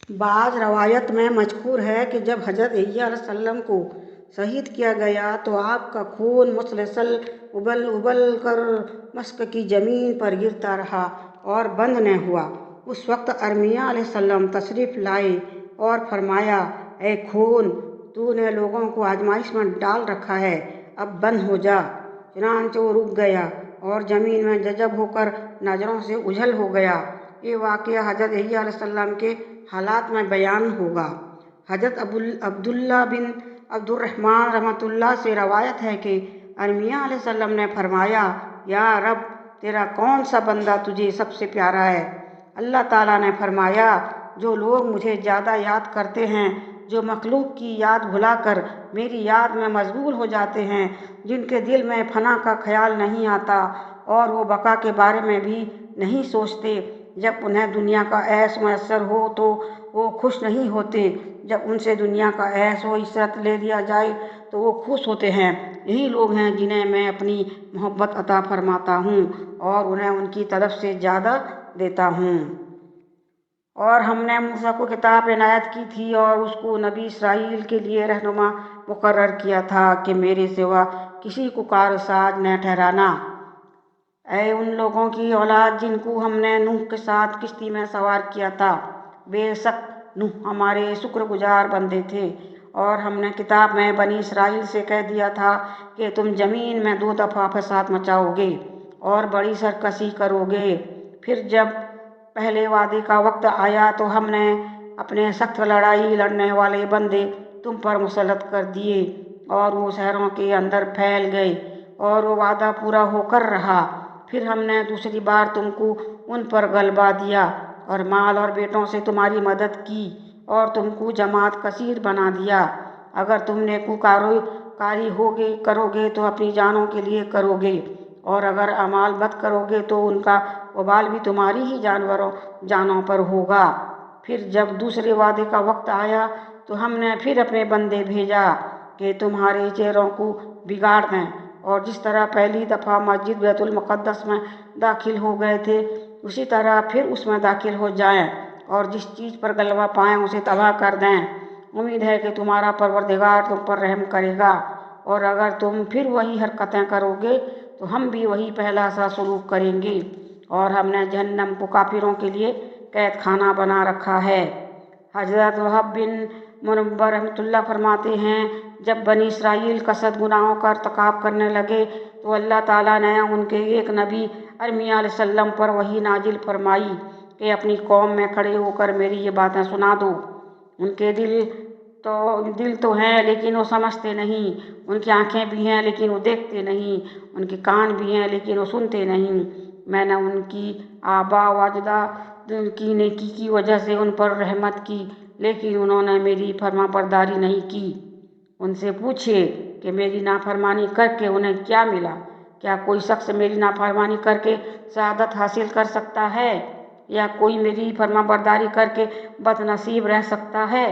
بعض روایت میں مذکور ہے کہ جب حضرت عیسیٰ علیہ السلام کو شہید کیا گیا تو آپ کا خون مسلسل ابل ابل کر مشق کی زمین پر گرتا رہا اور بند نہ ہوا۔ اس وقت ارمیا علیہ السلام تشریف لائے اور فرمایا، اے خون، تو نے لوگوں کو آزمائش میں ڈال رکھا ہے، اب بند ہو جا۔ چنانچہ وہ رک گیا اور زمین میں جذب ہو کر نظروں سے اوجھل ہو گیا۔ یہ واقعہ حضرت عیسیٰ علیہ السلام کے حالات میں بیان ہوگا۔ حضرت عبداللہ بن عبد الرحمن رحمۃ اللہ سے روایت ہے کہ ارمیا علیہ السلام نے فرمایا، یا رب، تیرا کون سا بندہ تجھے سب سے پیارا ہے؟ اللہ تعالیٰ نے فرمایا، جو لوگ مجھے زیادہ یاد کرتے ہیں، جو مخلوق کی یاد بھلا کر میری یاد میں مشغول ہو جاتے ہیں، جن کے دل میں فنا کا خیال نہیں آتا اور وہ بقا کے بارے میں بھی نہیں سوچتے۔ جب انہیں دنیا کا عیش میسر ہو تو وہ خوش نہیں ہوتے، جب ان سے دنیا کا عیش و عشرت لے لیا جائے تو وہ خوش ہوتے ہیں۔ یہی لوگ ہیں جنہیں میں اپنی محبت عطا فرماتا ہوں اور انہیں ان کی طرف سے زیادہ دیتا ہوں۔ اور ہم نے موسیٰ کو کتاب عنایت کی تھی اور اس کو نبی اسرائیل کے لیے رہنما مقرر کیا تھا کہ میرے سوا کسی کو کارساز نہ ٹھہرانا۔ اے ان لوگوں کی اولاد جن کو ہم نے نوح کے ساتھ کشتی میں سوار کیا تھا، بے شک نوح ہمارے شکر گزار بندے تھے، اور ہم نے کتاب میں بنی اسرائیل سے کہہ دیا تھا کہ تم زمین میں 2 دفعہ فساد مچاؤ گے اور بڑی سرکشی کرو گے۔ پھر جب پہلے وعدے کا وقت آیا تو ہم نے اپنے سخت لڑائی لڑنے والے بندے تم پر مسلط کر دیے اور وہ شہروں کے اندر پھیل گئے اور وہ وعدہ پورا ہو کر رہا۔ پھر ہم نے دوسری بار تم کو ان پر غلبہ دیا اور مال اور بیٹوں سے تمہاری مدد کی اور تم کو جماعت کثیر بنا دیا۔ اگر تم نیکوکاری کرو گے تو اپنی جانوں کے لیے کرو گے، اور اگر اعمال بد کرو گے تو ان کا وبال بھی تمہاری ہی جانوں پر ہوگا۔ پھر جب دوسرے وعدے کا وقت آیا تو ہم نے پھر اپنے بندے بھیجا کہ تمہارے چہروں کو بگاڑ دیں، اور جس طرح پہلی دفعہ مسجد بیت المقدس میں داخل ہو گئے تھے اسی طرح پھر اس میں داخل ہو جائیں، اور جس چیز پر غلبہ پائیں اسے تباہ کر دیں۔ امید ہے کہ تمہارا پروردگار تم پر رحم کرے گا، اور اگر تم پھر وہی حرکتیں کرو گے تو ہم بھی وہی پہلا سا سلوک کریں گے، اور ہم نے جہنم کو کافروں کے لیے قید خانہ بنا رکھا ہے۔ حضرت وہب بن منبہ رحمۃ اللہ فرماتے ہیں، جب بنی اسرائیل کثرت گناہوں کا ارتکاب کرنے لگے تو اللہ تعالیٰ نے ان کے ایک نبی ارمیا علیہ السلام پر وحی نازل فرمائی کہ اپنی قوم میں کھڑے ہو کر میری یہ باتیں سنا دو۔ ان کے دل تو ہیں لیکن وہ سمجھتے نہیں، ان کی آنکھیں بھی ہیں لیکن وہ دیکھتے نہیں، ان کے کان بھی ہیں لیکن وہ سنتے نہیں۔ میں نے ان کی آبا و اجداد کی نیکی کی وجہ سے ان پر رحمت کی، لیکن انہوں نے میری فرما برداری نہیں کی۔ ان سے پوچھے کہ میری نافرمانی کر کے انہیں کیا ملا؟ کیا کوئی شخص میری نافرمانی کر کے سعادت حاصل کر سکتا ہے، یا کوئی میری فرما برداری کر کے بد نصیب رہ سکتا ہے؟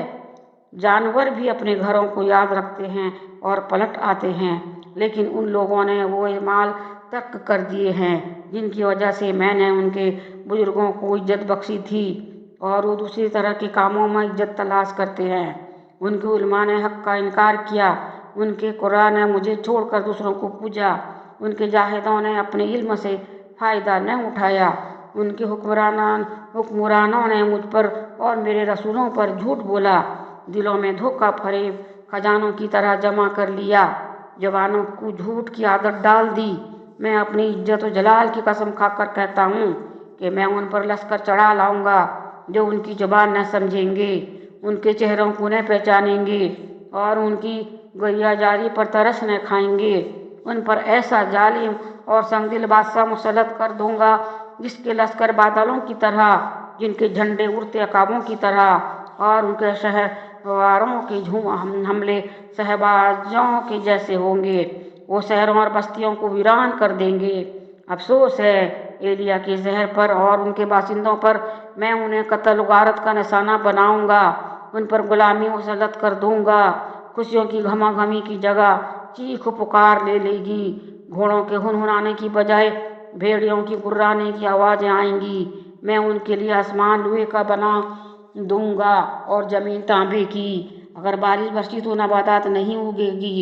جانور بھی اپنے گھروں کو یاد رکھتے ہیں اور پلٹ آتے ہیں، لیکن ان لوگوں نے وہ اعمال ترک کر دیے ہیں جن کی وجہ سے میں نے ان کے بزرگوں کو عزت بخشی تھی، اور وہ دوسری طرح کے کاموں میں عزت تلاش کرتے ہیں۔ ان کے علماء نے حق کا انکار کیا، ان کے قرآن نے مجھے چھوڑ کر دوسروں کو پوجا، ان کے جاہدوں نے اپنے علم سے فائدہ نہ اٹھایا، ان کے حکمرانوں نے مجھ پر اور میرے رسولوں پر جھوٹ بولا، دلوں میں دھوکہ فریب خزانوں کی طرح جمع کر لیا، زبانوں کو جھوٹ کی عادت ڈال دی۔ میں اپنی عزت و جلال کی قسم کھا کر کہتا ہوں کہ میں ان پر لشکر چڑھا لاؤں گا جو ان کی زبان نہ سمجھیں گے، ان کے چہروں کو نہ پہچانیں گے، اور ان کی گویا جاری پر ترس نہ کھائیں گے۔ ان پر ایسا ظالم اور سنگدل بادشاہ مسلط کر دوں گا جس کے لشکر بادلوں کی طرح، جن کے جھنڈے اڑتے عقابوں کی طرح، اور ان کے شہواروں کے حملے شہبازوں کے جیسے ہوں گے۔ وہ شہروں اور بستیوں کو ویران کر دیں گے۔ افسوس ہے ایلیا کے شہر پر اور ان کے باشندوں پر، میں انہیں قتل و غارت کا نشانہ بناؤں گا، ان پر غلامی مسلط کر دوں گا۔ خوشیوں کی گھما گھمی کی جگہ چیخ و پکار لے لے گی، گھوڑوں کے ہنہنانے کی بجائے بھیڑیوں کی گرانے کی آوازیں آئیں گی۔ میں ان کے لیے آسمان لوہے کا بنا दूंगा और ज़मीन तांबे की। अगर बारिश बरसी तो नबातात नहीं उगेगी,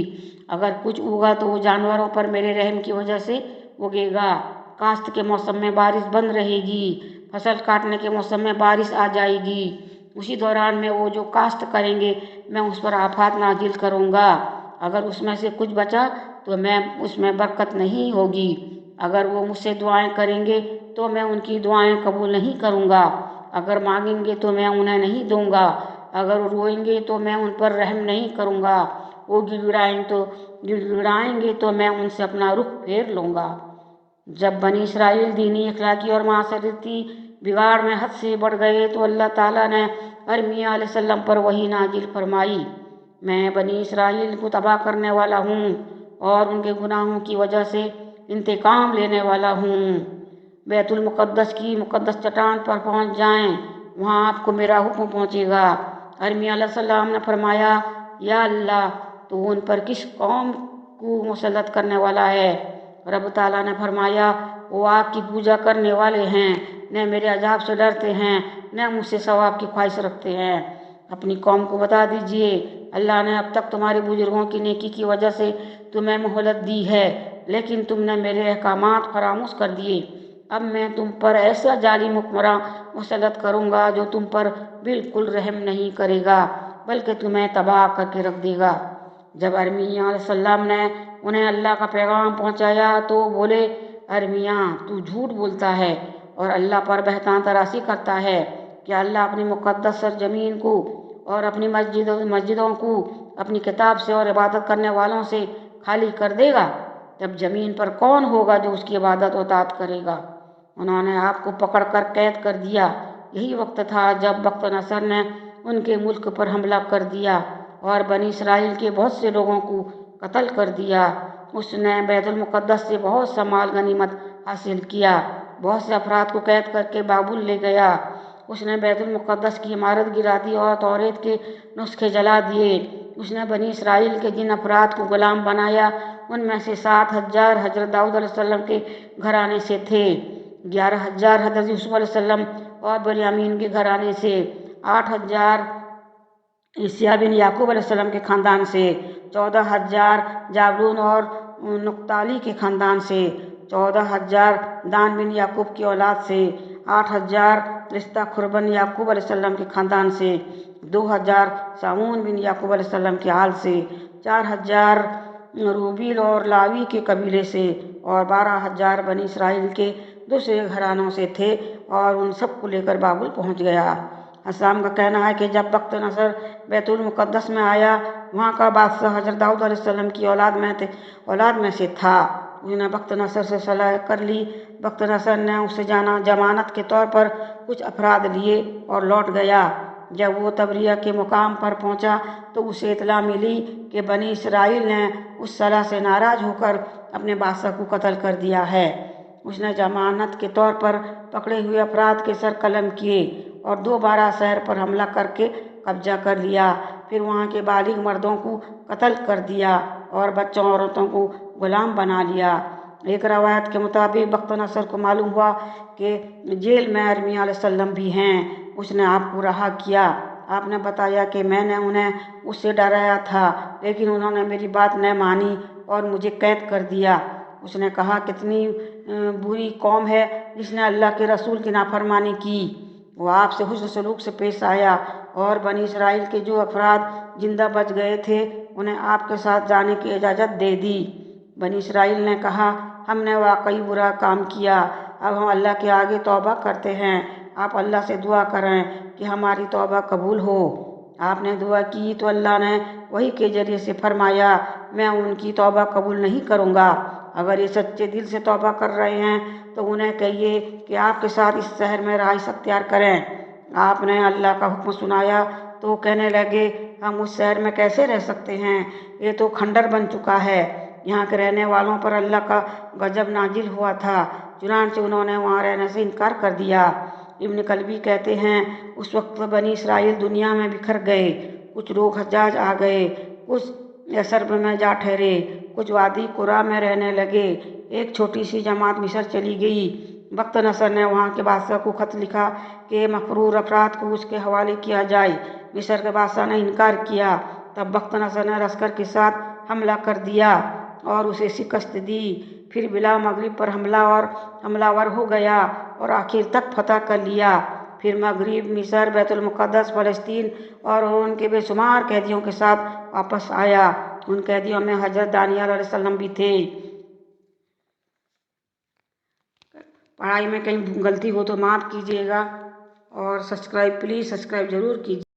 अगर कुछ उगा तो वो जानवरों पर मेरे रहम की वजह से उगेगा। काश्त के मौसम में बारिश बंद रहेगी, फसल काटने के मौसम में बारिश आ जाएगी। उसी दौरान में वो जो काश्त करेंगे मैं उस पर आफात नाजिल करूँगा। अगर उसमें से कुछ बचा तो मैं उसमें बरकत नहीं होगी। अगर वो मुझसे दुआएं करेंगे तो मैं उनकी दुआएं कबूल नहीं करूँगा। अगर मांगेंगे तो मैं उन्हें नहीं दूंगा। अगर रोएंगे तो मैं उन पर रहम नहीं करूँगा। वो गिड़गिड़ाएंगे तो मैं उनसे अपना रुख फेर लूँगा। जब बनी इसराइल दीनी, अखलाकी और माशरती बिगाड़ में हद से बढ़ गए तो अल्लाह ताला ने अरमिया अलैहिस्सलाम पर वही नाजिल फरमाई, मैं बनी इसराइल को तबाह करने वाला हूँ और उनके गुनाहों की वजह से इंतकाम लेने वाला हूँ। बैतुल मुक़द्दस की मुक़द्दस चट्टान पर पहुँच जाएं, वहाँ आपको मेरा हुक्म पहुँचेगा। अरमिया अलैहिस्सलाम ने फरमाया, या अल्लाह, तो उन पर किस कौम को मुसल्लत करने वाला है? रब ताला ने फरमाया, वो आग की पूजा करने वाले हैं, न मेरे अजाब से डरते हैं, न मुझसे सवाब की ख्वाहिश रखते हैं। अपनी कौम को बता दीजिए, अल्लाह ने अब तक तुम्हारे बुजुर्गों की नेकी की वजह से तुम्हें मोहलत दी है, लेकिन तुमने मेरे अहकामात फरामोश कर दिए। अब मैं तुम पर ऐसा जालिम हुक्मरान मुसल्लत करूँगा जो तुम पर बिल्कुल रहम नहीं करेगा, बल्कि तुम्हें तबाह करके रख देगा। जब अरमिया अलैहिस्सलाम ने उन्हें अल्लाह का पैगाम पहुँचाया तो बोले, अरमिया, तू झूठ बोलता है और अल्लाह पर बहतान तराशी करता है। क्या अल्लाह अपनी मुक़द्दस सरजमीन को और अपनी मस्जिदों को अपनी किताब से और इबादत करने वालों से खाली कर देगा? तब ज़मीन पर कौन होगा जो उसकी इबादत और इताअत करेगा? उन्होंने आपको पकड़ कर कैद कर दिया। यही वक्त था जब बख्त नसर ने उनके मुल्क पर हमला कर दिया और बनी इसराइल के बहुत से लोगों को कत्ल कर दिया। उसने बैतुल मुक़द्दस से बहुत सा माल गनीमत हासिल किया, बहुत से अफराद को कैद करके बाबुल ले गया। उसने बैतुल मुक़द्दस की इमारत गिरा दी और तौरेत के नुस्खे जला दिए। उसने बनी इसराइल के जिन अफराद को गुलाम बनाया उनमें से 7,000 हज़रत दाऊद अलैहिस्सलाम के घराने से थे, 11,000 हज़रत यूसुफ अलैहिस्सलाम और बिन्यामीन के घराने से, 8,000 ईसा बिन याकूब अलैहिस्सलाम के ख़ानदान से, 14,000 जाबलून और नफ्ताली के ख़ानदान से, 14,000 दान बिन याकूब की औलाद से, 8,000 रिश्ता खुरबन याकूब अलैहिस्सलाम के ख़ानदान से, 2,000 सामून बिन याकूब अलैहिस्सलाम के आल से, 4,000 रूबील और लावी के कबीले से और 12,000 बनी इसराइल के दूसरे घरानों से थे और उन सब को लेकर बाबुल पहुँच गया। अस्साम का कहना है कि जब बख्त नसर बैतुल मुक़द्दस में आया, वहाँ का बादशाह हज़रत दाऊद अलैहिस्सलाम की औलाद में से था। उसने बख्त नसर से सलाह कर ली। बख्त नसर ने उससे जमानत के तौर पर कुछ अफराद लिए और लौट गया। जब वो तबरिया के मुकाम पर पहुँचा तो उसे इतला मिली कि बनी इसराइल ने उस सलाह से नाराज़ होकर अपने बादशाह को कत्ल कर दिया है। उसने जमानत के तौर पर पकड़े हुए अफराद के सर कलम किए और दोबारा शहर पर हमला करके कब्जा कर लिया। फिर वहाँ के बालिग मर्दों को कत्ल कर दिया और बच्चों औरतों को गुलाम बना लिया। एक रवायत के मुताबिक बख्त नसर को मालूम हुआ कि जेल में अरमिया अलैहिस्सलाम भी हैं। उसने आपको रहा किया। आपने बताया कि मैंने उन्हें उससे डराया था, लेकिन उन्होंने मेरी बात न मानी और मुझे कैद कर दिया। उसने कहा, कितनी बुरी कौम है जिसने अल्लाह के रसूल की नाफरमानी की। वो आपसे हुस्न सलूक से पेश आया और बनी इसराइल के जो अफराद जिंदा बच गए थे उन्हें आपके साथ जाने की इजाज़त दे दी। बनी इसराइल ने कहा, हमने वाकई बुरा काम किया, अब हम अल्लाह के आगे तौबा करते हैं। आप अल्लाह से दुआ करें कि हमारी तौबा कबूल हो। आपने दुआ की तो अल्लाह ने वही के जरिए से फरमाया, मैं उनकी तौबा कबूल नहीं करूँगा। अगर ये सच्चे दिल से तौबा कर रहे हैं तो उन्हें कहिए कि आपके साथ इस शहर में रहाइश अख्तियार करें। आपने अल्लाह का हुक्म सुनाया तो कहने लगे, हम उस शहर में कैसे रह सकते हैं? ये तो खंडर बन चुका है। यहाँ के रहने वालों पर अल्लाह का गजब नाजिल हुआ था, चुनांचे उन्होंने वहाँ रहने से इनकार कर दिया। इब्न कल्बी कहते हैं, उस वक्त बनी इसराइल दुनिया में बिखर गए। कुछ लोग हज्जाज आ गए, कुछ यसरब में जा ठहरे, कुछ वादी कुरा में रहने लगे। एक छोटी सी जमात मिस्र चली गई। बख्त नसर ने वहाँ के बादशाह को खत लिखा कि मफरूर अफराद को उसके हवाले किया जाए। मिस्र के बादशाह ने इनकार किया। तब बख्त नसर ने लश्कर के साथ हमला कर दिया और उसे शिकस्त दी। फिर बिला मगरिब पर हमलावर हो गया और आखिर तक फतह कर लिया। फिर मगरिब, मिस्र, बैतुल मुक़द्दस, फ़लस्तीन और उनके बेशुमार कैदियों के साथ वापस आया। उन कैदियों में हज़रत दानियल अलैहिस्सलाम भी थे। पढ़ाई में कहीं गलती हो तो माफ़ कीजिएगा और प्लीज़ सब्सक्राइब ज़रूर कीजिए।